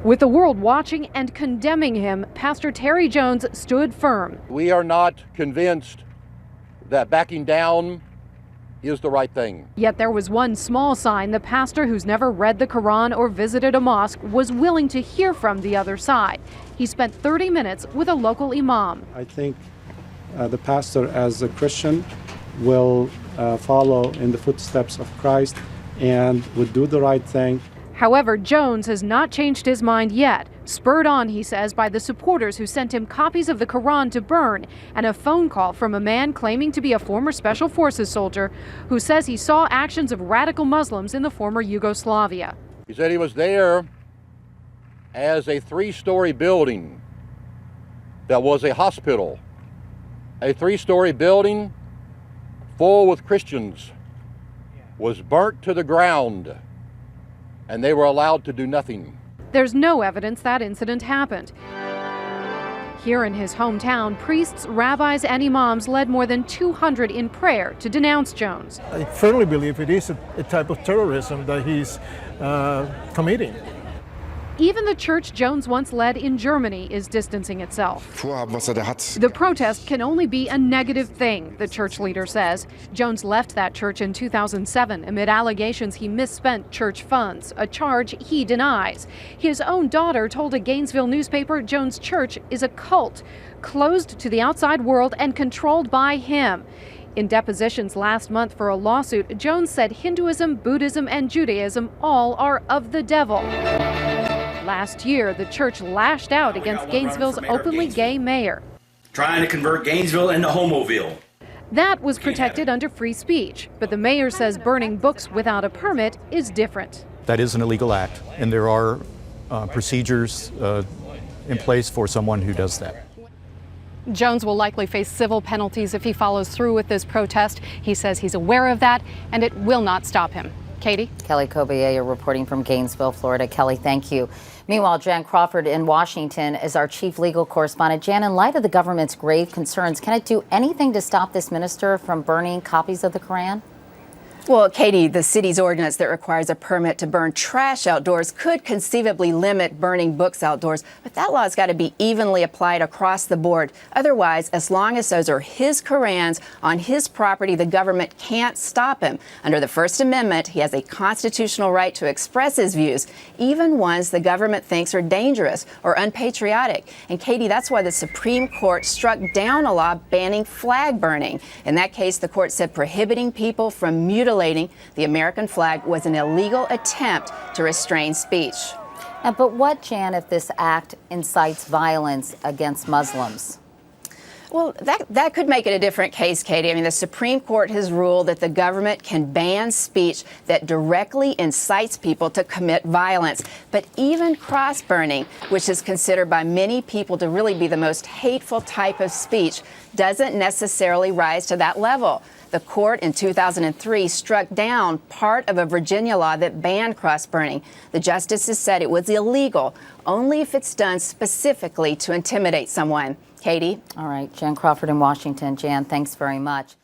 With the world watching and condemning him, Pastor Terry Jones stood firm. We are not convinced that backing down is the right thing. Yet there was one small sign: the pastor, who's never read the Quran or visited a mosque, was willing to hear from the other side. He spent 30 minutes with a local imam. I think the pastor, as a Christian, will follow in the footsteps of Christ and would do the right thing. However, Jones has not changed his mind yet, spurred on, he says, by the supporters who sent him copies of the Quran to burn and a phone call from a man claiming to be a former Special Forces soldier who says he saw actions of radical Muslims in the former Yugoslavia. He said he was there as a 3-story building that was a hospital, a 3-story building full with Christians, was burnt to the ground, and they were allowed to do nothing. There's no evidence that incident happened. Here in his hometown, priests, rabbis, and imams led more than 200 in prayer to denounce Jones. I firmly believe it is a type of terrorism that he's committing. Even the church Jones once led in Germany is distancing itself. The protest can only be a negative thing, the church leader says. Jones left that church in 2007 amid allegations he misspent church funds, a charge he denies. His own daughter told a Gainesville newspaper Jones' church is a cult, closed to the outside world and controlled by him. In depositions last month for a lawsuit, Jones said Hinduism, Buddhism, and Judaism all are of the devil. Last year, the church lashed out against Gainesville's openly gay mayor, trying to convert Gainesville into Homoville. That was protected under free speech, but the mayor says burning books without a permit is different. That is an illegal act, and there are procedures in place for someone who does that. Jones will likely face civil penalties if he follows through with this protest. He says he's aware of that, and it will not stop him. Katie? Kelly Cobiella reporting from Gainesville, Florida. Kelly, thank you. Meanwhile, Jan Crawford in Washington is our chief legal correspondent. Jan, in light of the government's grave concerns, can it do anything to stop this minister from burning copies of the Quran? Well, Katie, the city's ordinance that requires a permit to burn trash outdoors could conceivably limit burning books outdoors, but that law's got to be evenly applied across the board. Otherwise, as long as those are his Qurans on his property, the government can't stop him. Under the First Amendment, he has a constitutional right to express his views, even ones the government thinks are dangerous or unpatriotic. And Katie, that's why the Supreme Court struck down a law banning flag burning. In that case, the court said prohibiting people from mutilating the American flag was an illegal attempt to restrain speech. But what, Jan, if this act incites violence against Muslims? Well, that could make it a different case, Katie. I mean, the Supreme Court has ruled that the government can ban speech that directly incites people to commit violence. But even cross-burning, which is considered by many people to really be the most hateful type of speech, doesn't necessarily rise to that level. The court in 2003 struck down part of a Virginia law that banned cross-burning. The justices said it was illegal only if it's done specifically to intimidate someone. Katie? All right, Jan Crawford in Washington. Jan, thanks very much.